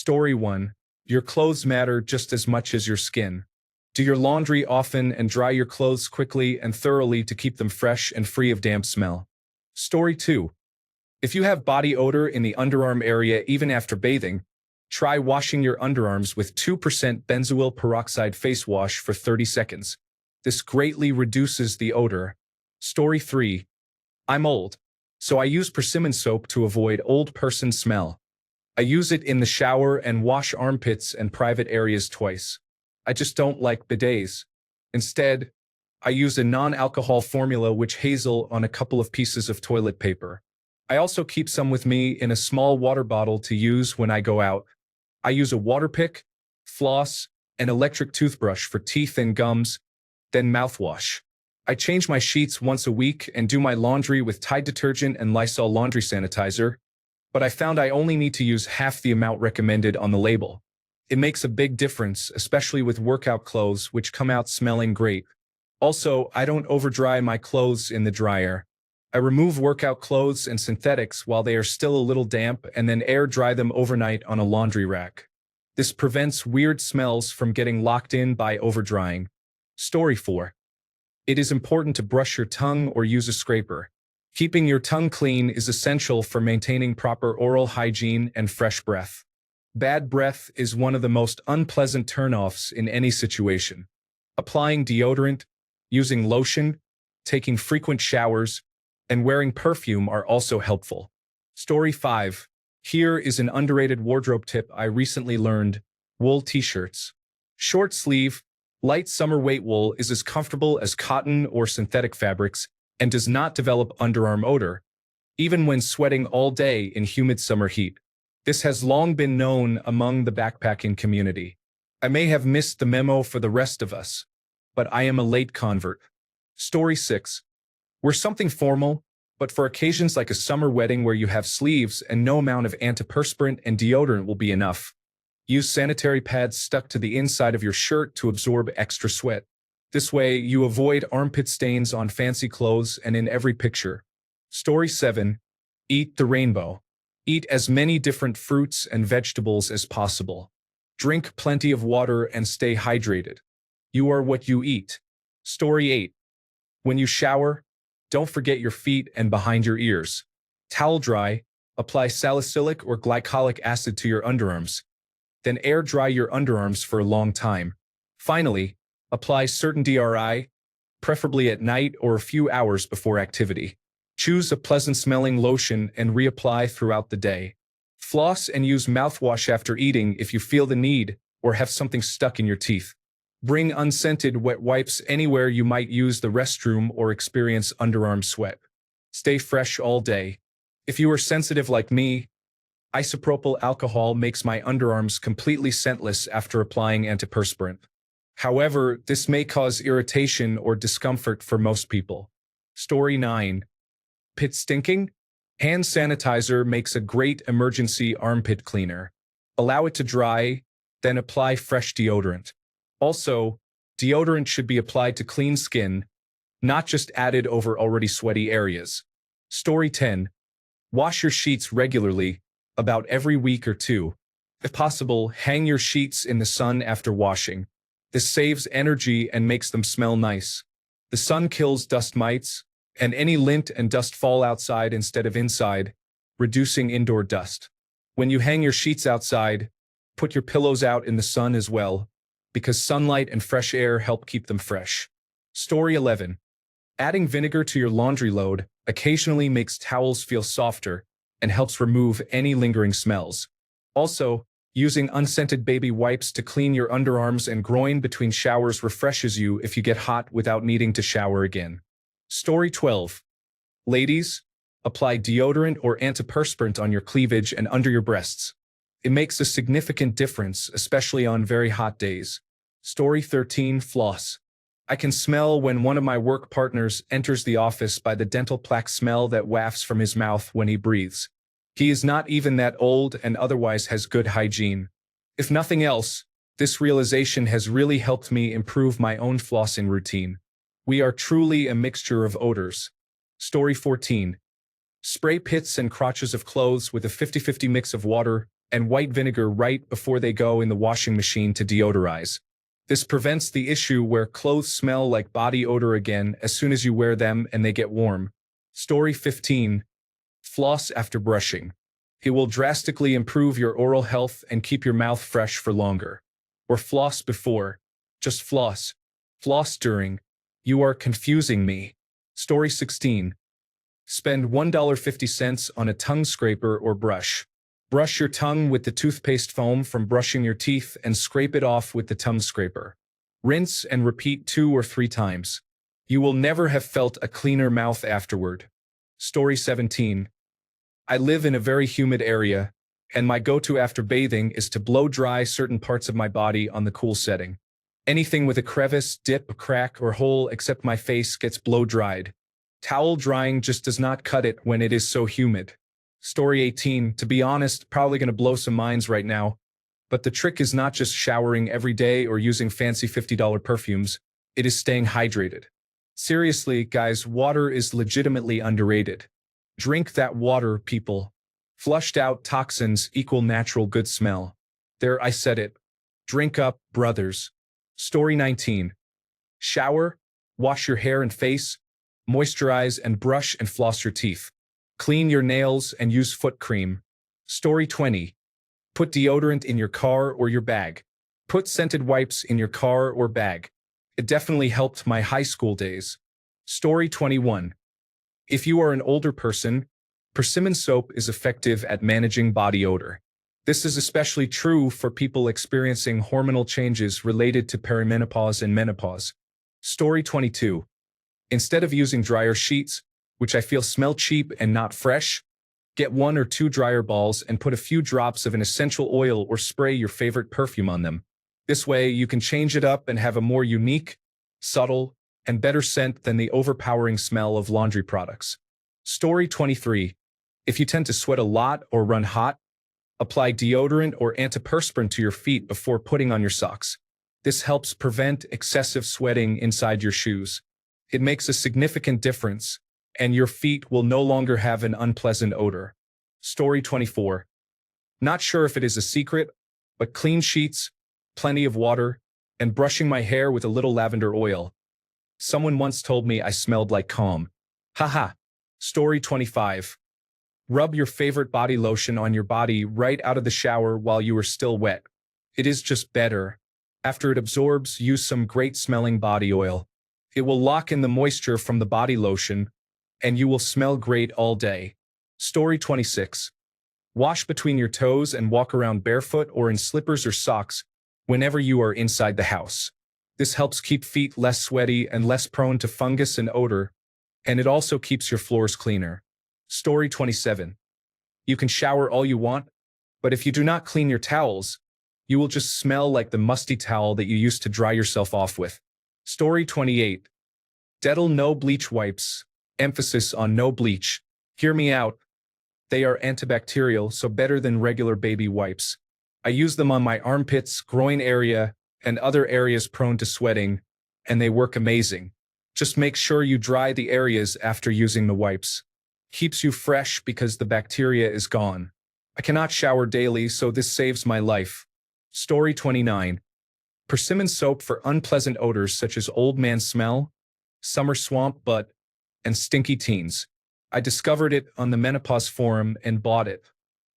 Story 1. Your clothes matter just as much as your skin. Do your laundry often and dry your clothes quickly and thoroughly to keep them fresh and free of damp smell. Story 2. If you have body odor in the underarm area even after bathing, try washing your underarms with 2% benzoyl peroxide face wash for 30 seconds. This greatly reduces the odor. Story 3. I'm old, so I use persimmon soap to avoid old person smell. I use it in the shower and wash armpits and private areas twice. I just don't like bidets. Instead, I use a non-alcohol formula which hazel on a couple of pieces of toilet paper. I also keep some with me in a small water bottle to use when I go out. I use a water pick, floss, and electric toothbrush for teeth and gums, then mouthwash. I change my sheets once a week and do my laundry with Tide detergent and Lysol laundry sanitizer, but I found I only need to use half the amount recommended on the label. It makes a big difference, especially with workout clothes which come out smelling great. Also, I don't overdry my clothes in the dryer. I remove workout clothes and synthetics while they are still a little damp and then air dry them overnight on a laundry rack. This prevents weird smells from getting locked in by overdrying. Story 4. It is important to brush your tongue or use a scraper. Keeping your tongue clean is essential for maintaining proper oral hygiene and fresh breath. Bad breath is one of the most unpleasant turn-offs in any situation. Applying deodorant, using lotion, taking frequent showers, and wearing perfume are also helpful. Story 5. Here is an underrated wardrobe tip I recently learned: wool t-shirts. Short sleeve, light summer weight wool is as comfortable as cotton or synthetic fabrics and does not develop underarm odor, even when sweating all day in humid summer heat. This has long been known among the backpacking community. I may have missed the memo for the rest of us, but I am a late convert. Story 6. Wear something formal, but for occasions like a summer wedding where you have sleeves and no amount of antiperspirant and deodorant will be enough. Use sanitary pads stuck to the inside of your shirt to absorb extra sweat. This way, you avoid armpit stains on fancy clothes and in every picture. Story 7. Eat the rainbow. Eat as many different fruits and vegetables as possible. Drink plenty of water and stay hydrated. You are what you eat. Story 8. When you shower, don't forget your feet and behind your ears. Towel dry, apply salicylic or glycolic acid to your underarms. Then air dry your underarms for a long time. Finally, apply certain DRI, preferably at night or a few hours before activity. Choose a pleasant-smelling lotion and reapply throughout the day. Floss and use mouthwash after eating if you feel the need or have something stuck in your teeth. Bring unscented wet wipes anywhere you might use the restroom or experience underarm sweat. Stay fresh all day. If you are sensitive like me, isopropyl alcohol makes my underarms completely scentless after applying antiperspirant. However, this may cause irritation or discomfort for most people. Story 9. Pit stinking? Hand sanitizer makes a great emergency armpit cleaner. Allow it to dry, then apply fresh deodorant. Also, deodorant should be applied to clean skin, not just added over already sweaty areas. Story 10. Wash your sheets regularly, about every week or two. If possible, hang your sheets in the sun after washing. This saves energy and makes them smell nice. The sun kills dust mites, and any lint and dust fall outside instead of inside, reducing indoor dust. When you hang your sheets outside, put your pillows out in the sun as well, because sunlight and fresh air help keep them fresh. Story 11. Adding vinegar to your laundry load occasionally makes towels feel softer and helps remove any lingering smells. Also, using unscented baby wipes to clean your underarms and groin between showers refreshes you if you get hot without needing to shower again. Story 12. Ladies, apply deodorant or antiperspirant on your cleavage and under your breasts. It makes a significant difference, especially on very hot days. Story 13. Floss. I can smell when one of my work partners enters the office by the dental plaque smell that wafts from his mouth when he breathes. He is not even that old and otherwise has good hygiene. If nothing else, this realization has really helped me improve my own flossing routine. We are truly a mixture of odors. Story 14. Spray pits and crotches of clothes with a 50-50 mix of water, and white vinegar right before they go in the washing machine to deodorize. This prevents the issue where clothes smell like body odor again as soon as you wear them and they get warm. Story 15. Floss after brushing. It will drastically improve your oral health and keep your mouth fresh for longer. Or floss before. Just floss. Floss during. You are confusing me. Story 16. Spend $1.50 on a tongue scraper or brush. Brush your tongue with the toothpaste foam from brushing your teeth and scrape it off with the tongue scraper. Rinse and repeat 2 or 3 times. You will never have felt a cleaner mouth afterward. Story 17. I live in a very humid area, and my go-to after bathing is to blow dry certain parts of my body on the cool setting. Anything with a crevice, dip, crack, or hole except my face gets blow-dried. Towel drying just does not cut it when it is so humid. Story 18. To be honest, probably going to blow some minds right now, but the trick is not just showering every day or using fancy $50 perfumes, it is staying hydrated. Seriously, guys, water is legitimately underrated. Drink that water, people. Flushed out toxins equal natural good smell. There, I said it. Drink up, brothers. Story 19. Shower, wash your hair and face, moisturize and brush and floss your teeth. Clean your nails and use foot cream. Story 20. Put deodorant in your car or your bag. Put scented wipes in your car or bag. It definitely helped my high school days. Story 21. If you are an older person, persimmon soap is effective at managing body odor. This is especially true for people experiencing hormonal changes related to perimenopause and menopause. Story 22. Instead of using dryer sheets, which I feel smell cheap and not fresh, get 1 or 2 dryer balls and put a few drops of an essential oil or spray your favorite perfume on them. This way, you can change it up and have a more unique, subtle, and better scent than the overpowering smell of laundry products. Story 23. If you tend to sweat a lot or run hot, apply deodorant or antiperspirant to your feet before putting on your socks. This helps prevent excessive sweating inside your shoes. It makes a significant difference, and your feet will no longer have an unpleasant odor. Story 24. Not sure if it is a secret, but clean sheets, plenty of water, and brushing my hair with a little lavender oil. Someone once told me I smelled like calm. Haha. Story 25. Rub your favorite body lotion on your body right out of the shower while you are still wet. It is just better. After it absorbs, use some great-smelling body oil. It will lock in the moisture from the body lotion, and you will smell great all day. Story 26. Wash between your toes and walk around barefoot or in slippers or socks whenever you are inside the house. This helps keep feet less sweaty and less prone to fungus and odor, and it also keeps your floors cleaner. Story 27. You can shower all you want, but if you do not clean your towels, you will just smell like the musty towel that you used to dry yourself off with. Story 28. Dettol no bleach wipes. Emphasis on no bleach. Hear me out. They are antibacterial, so better than regular baby wipes. I use them on my armpits, groin area, and other areas prone to sweating, and they work amazing. Just make sure you dry the areas after using the wipes. Keeps you fresh because the bacteria is gone. I cannot shower daily, so this saves my life. Story 29. Persimmon soap for unpleasant odors such as old man smell, summer swamp butt, and stinky teens. I discovered it on the menopause forum and bought it.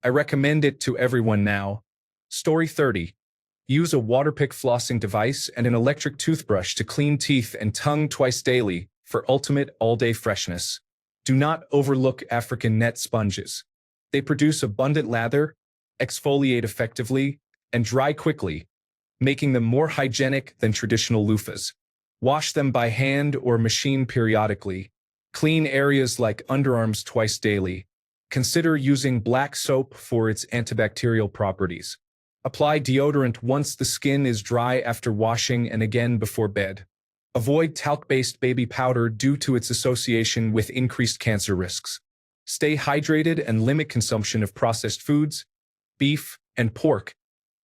I recommend it to everyone now. Story 30. Use a Waterpik flossing device and an electric toothbrush to clean teeth and tongue twice daily for ultimate all-day freshness. Do not overlook African net sponges. They produce abundant lather, exfoliate effectively, and dry quickly, making them more hygienic than traditional loofahs. Wash them by hand or machine periodically. Clean areas like underarms twice daily. Consider using black soap for its antibacterial properties. Apply deodorant once the skin is dry after washing and again before bed. Avoid talc-based baby powder due to its association with increased cancer risks. Stay hydrated and limit consumption of processed foods, beef, and pork,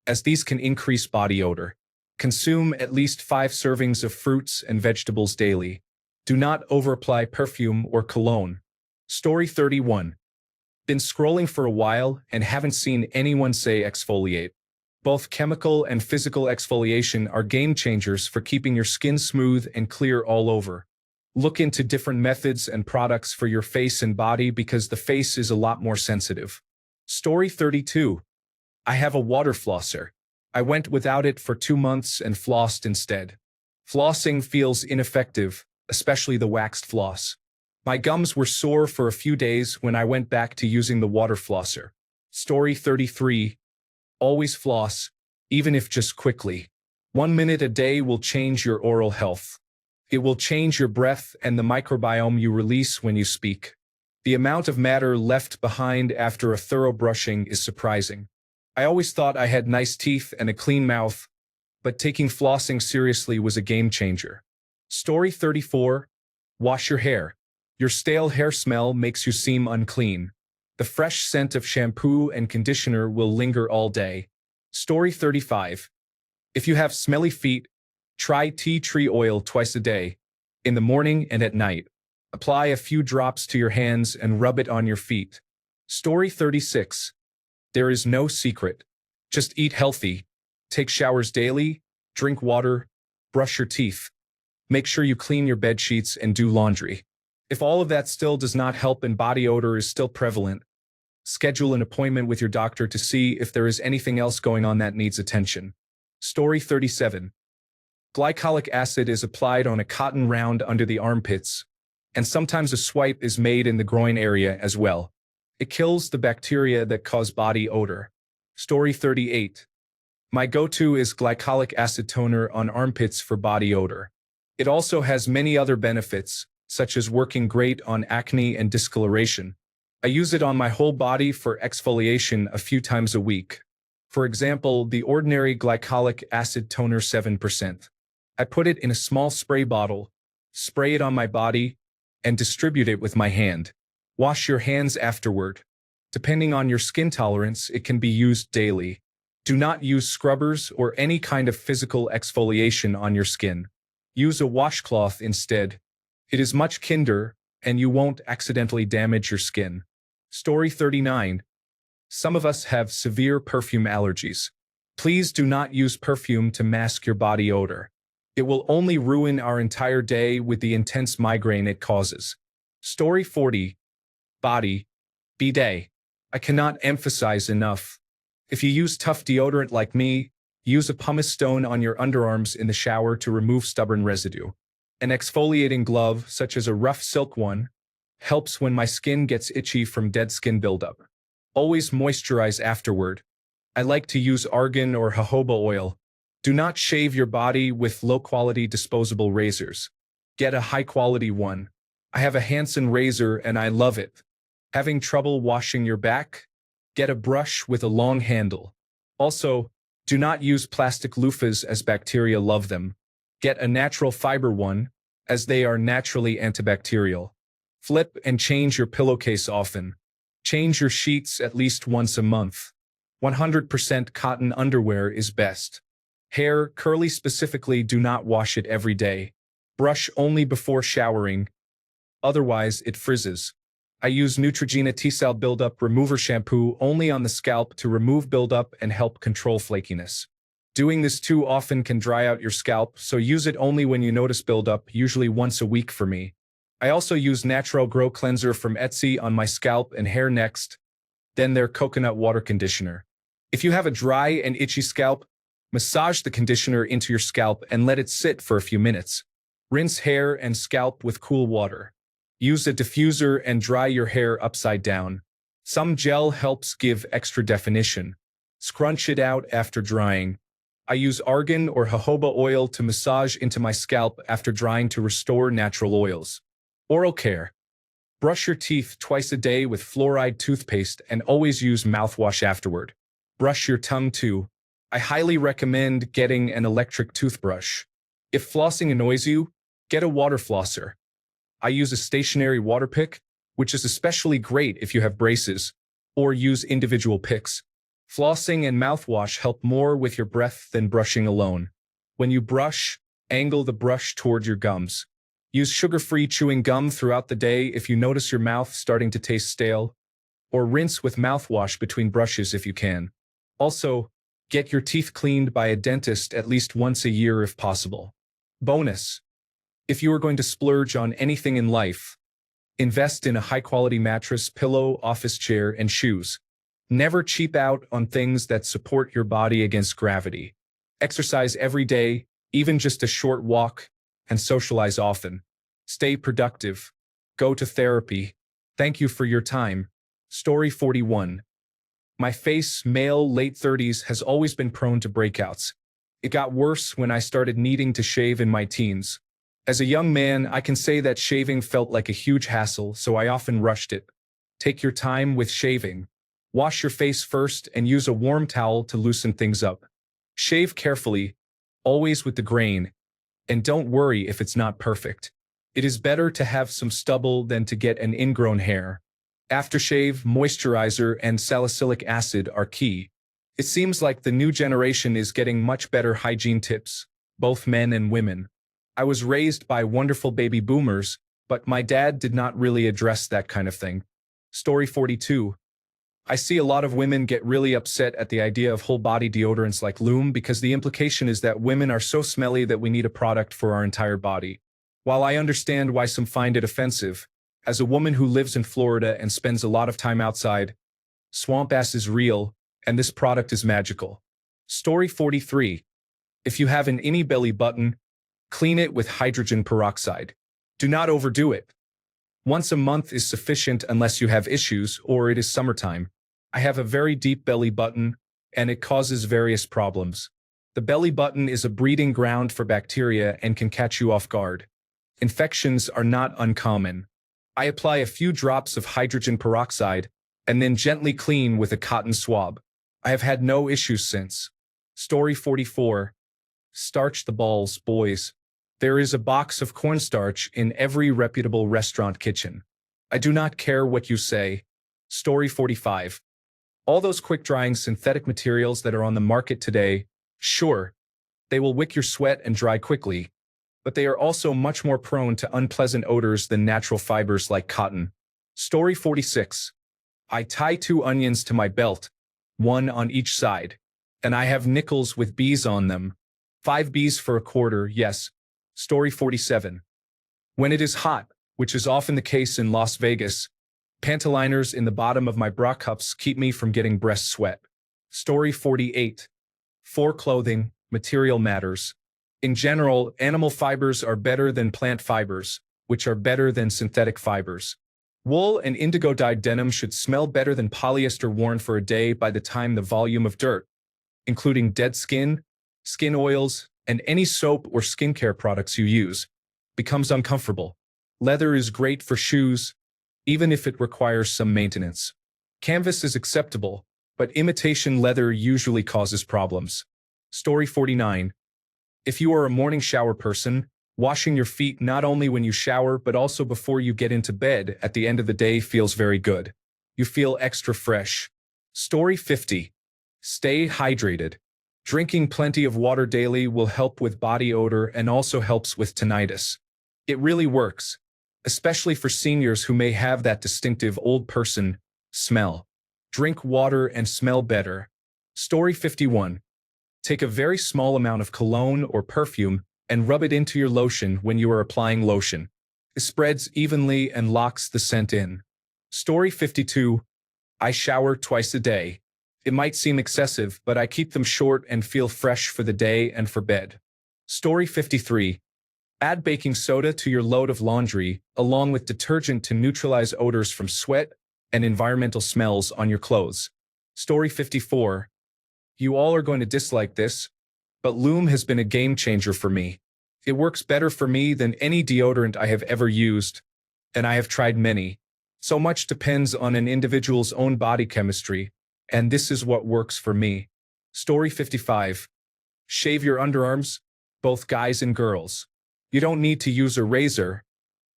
as these can increase body odor. Consume at least 5 servings of fruits and vegetables daily. Do not overapply perfume or cologne. Story 31. Been scrolling for a while and haven't seen anyone say exfoliate. Both chemical and physical exfoliation are game changers for keeping your skin smooth and clear all over. Look into different methods and products for your face and body because the face is a lot more sensitive. Story 32. I have a water flosser. I went without it for 2 months and flossed instead. Flossing feels ineffective, especially the waxed floss. My gums were sore for a few days when I went back to using the water flosser. Story 33. Always floss, even if just quickly. 1 minute a day will change your oral health. It will change your breath and the microbiome you release when you speak. The amount of matter left behind after a thorough brushing is surprising. I always thought I had nice teeth and a clean mouth, but taking flossing seriously was a game changer. Story 34. Wash your hair. Your stale hair smell makes you seem unclean. The fresh scent of shampoo and conditioner will linger all day. Story 35. If you have smelly feet, try tea tree oil twice a day, in the morning and at night. Apply a few drops to your hands and rub it on your feet. Story 36. There is no secret. Just eat healthy. Take showers daily, drink water, brush your teeth. Make sure you clean your bed sheets and do laundry. If all of that still does not help and body odor is still prevalent, schedule an appointment with your doctor to see if there is anything else going on that needs attention. Story 37. Glycolic acid is applied on a cotton round under the armpits, and sometimes a swipe is made in the groin area as well. It kills the bacteria that cause body odor. Story 38. My go-to is glycolic acid toner on armpits for body odor. It also has many other benefits, such as working great on acne and discoloration. I use it on my whole body for exfoliation a few times a week. For example, the ordinary glycolic acid toner 7%. I put it in a small spray bottle, spray it on my body, and distribute it with my hand. Wash your hands afterward. Depending on your skin tolerance, it can be used daily. Do not use scrubbers or any kind of physical exfoliation on your skin. Use a washcloth instead. It is much kinder, and you won't accidentally damage your skin. Story 39. Some of us have severe perfume allergies. Please do not use perfume to mask your body odor. It will only ruin our entire day with the intense migraine it causes. Story 40. Body. Bidet. I cannot emphasize enough. If you use tough deodorant like me, use a pumice stone on your underarms in the shower to remove stubborn residue. An exfoliating glove, such as a rough silk one, helps when my skin gets itchy from dead skin buildup. Always moisturize afterward. I like to use argan or jojoba oil. Do not shave your body with low-quality disposable razors. Get a high-quality one. I have a Hansen razor and I love it. Having trouble washing your back? Get a brush with a long handle. Also, do not use plastic loofahs as bacteria love them. Get a natural fiber one, as they are naturally antibacterial. Flip and change your pillowcase often. Change your sheets at least once a month. 100% cotton underwear is best. Hair, curly specifically, do not wash it every day. Brush only before showering. Otherwise, it frizzes. I use Neutrogena T-Cell Buildup Remover Shampoo only on the scalp to remove buildup and help control flakiness. Doing this too often can dry out your scalp, so use it only when you notice buildup, usually once a week for me. I also use Natural Grow Cleanser from Etsy on my scalp and hair next, then their coconut water conditioner. If you have a dry and itchy scalp, massage the conditioner into your scalp and let it sit for a few minutes. Rinse hair and scalp with cool water. Use a diffuser and dry your hair upside down. Some gel helps give extra definition. Scrunch it out after drying. I use argan or jojoba oil to massage into my scalp after drying to restore natural oils. Oral care. Brush your teeth twice a day with fluoride toothpaste and always use mouthwash afterward. Brush your tongue too. I highly recommend getting an electric toothbrush. If flossing annoys you, get a water flosser. I use a stationary water pick, which is especially great if you have braces, or use individual picks. Flossing and mouthwash help more with your breath than brushing alone. When you brush, angle the brush toward your gums. Use sugar-free chewing gum throughout the day if you notice your mouth starting to taste stale. or rinse with mouthwash between brushes if you can. Also, get your teeth cleaned by a dentist at least once a year if possible. Bonus: if you are going to splurge on anything in life, invest in a high-quality mattress, pillow, office chair, and shoes. Never cheap out on things that support your body against gravity. Exercise every day, even just a short walk, and socialize often. Stay productive. Go to therapy. Thank you for your time. Story 41. My face, male, late 30s, has always been prone to breakouts. It got worse when I started needing to shave in my teens. As a young man, I can say that shaving felt like a huge hassle, so I often rushed it. Take your time with shaving. Wash your face first and use a warm towel to loosen things up. Shave carefully, always with the grain, and don't worry if it's not perfect. It is better to have some stubble than to get an ingrown hair. Aftershave, moisturizer, and salicylic acid are key. It seems like the new generation is getting much better hygiene tips, both men and women. I was raised by wonderful baby boomers, but my dad did not really address that kind of thing. Story 42. I see a lot of women get really upset at the idea of whole-body deodorants like Lume because the implication is that women are so smelly that we need a product for our entire body. While I understand why some find it offensive, as a woman who lives in Florida and spends a lot of time outside, swamp ass is real, and this product is magical. Story 43. If you have an innie belly button, clean it with hydrogen peroxide. Do not overdo it. Once a month is sufficient unless you have issues or it is summertime. I have a very deep belly button, and it causes various problems. The belly button is a breeding ground for bacteria and can catch you off guard. Infections are not uncommon. I apply a few drops of hydrogen peroxide and then gently clean with a cotton swab. I have had no issues since. Story 44. Starch the balls, boys. There is a box of cornstarch in every reputable restaurant kitchen. I do not care what you say. Story 45. All those quick-drying synthetic materials that are on the market today, sure, they will wick your sweat and dry quickly, but they are also much more prone to unpleasant odors than natural fibers like cotton. Story 46. I tie 2 onions to my belt, 1 on each side, and I have nickels with bees on them. 5 bees for a quarter, yes. Story 47. When it is hot, which is often the case in Las Vegas, pantaliners in the bottom of my bra cups keep me from getting breast sweat. Story 48. For clothing, material matters. In general, animal fibers are better than plant fibers, which are better than synthetic fibers. Wool and indigo-dyed denim should smell better than polyester worn for a day by the time the volume of dirt, including dead skin, skin oils, and any soap or skincare products you use, becomes uncomfortable. Leather is great for shoes, even if it requires some maintenance. Canvas is acceptable, but imitation leather usually causes problems. Story 49. If you are a morning shower person, washing your feet not only when you shower but also before you get into bed at the end of the day feels very good. You feel extra fresh. Story 50. Stay hydrated. Drinking plenty of water daily will help with body odor and also helps with tinnitus. It really works, especially for seniors who may have that distinctive old person smell. Drink water and smell better. Story 51. Take a very small amount of cologne or perfume and rub it into your lotion when you are applying lotion. It spreads evenly and locks the scent in. Story 52. I shower twice a day. It might seem excessive, but I keep them short and feel fresh for the day and for bed. Story 53. Add baking soda to your load of laundry, along with detergent to neutralize odors from sweat and environmental smells on your clothes. Story 54. You all are going to dislike this, but Lume has been a game changer for me. It works better for me than any deodorant I have ever used, and I have tried many. So much depends on an individual's own body chemistry, and this is what works for me. Story 55. Shave your underarms, both guys and girls. You don't need to use a razor.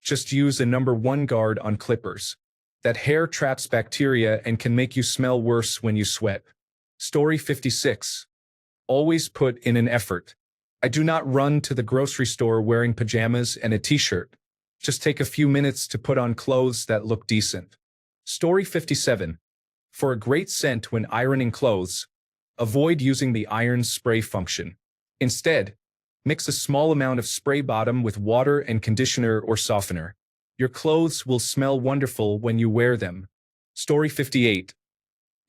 Just use a number 1 guard on clippers. That hair traps bacteria and can make you smell worse when you sweat. Story 56. Always put in an effort. I do not run to the grocery store wearing pajamas and a t-shirt. Just take a few minutes to put on clothes that look decent. Story 57. For a great scent when ironing clothes, avoid using the iron spray function. Instead, mix a small amount of spray bottom with water and conditioner or softener. Your clothes will smell wonderful when you wear them. Story 58.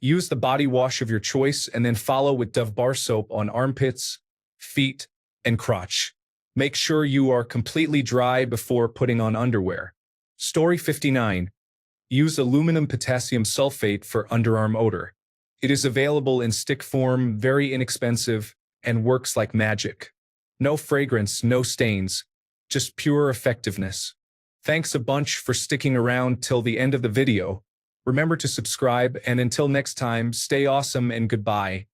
Use the body wash of your choice and then follow with Dove bar soap on armpits, feet, and crotch. Make sure you are completely dry before putting on underwear. Story 59. Use aluminum potassium sulfate for underarm odor. It is available in stick form, very inexpensive, and works like magic. No fragrance, no stains, just pure effectiveness. Thanks a bunch for sticking around till the end of the video. Remember to subscribe, and until next time, stay awesome and goodbye.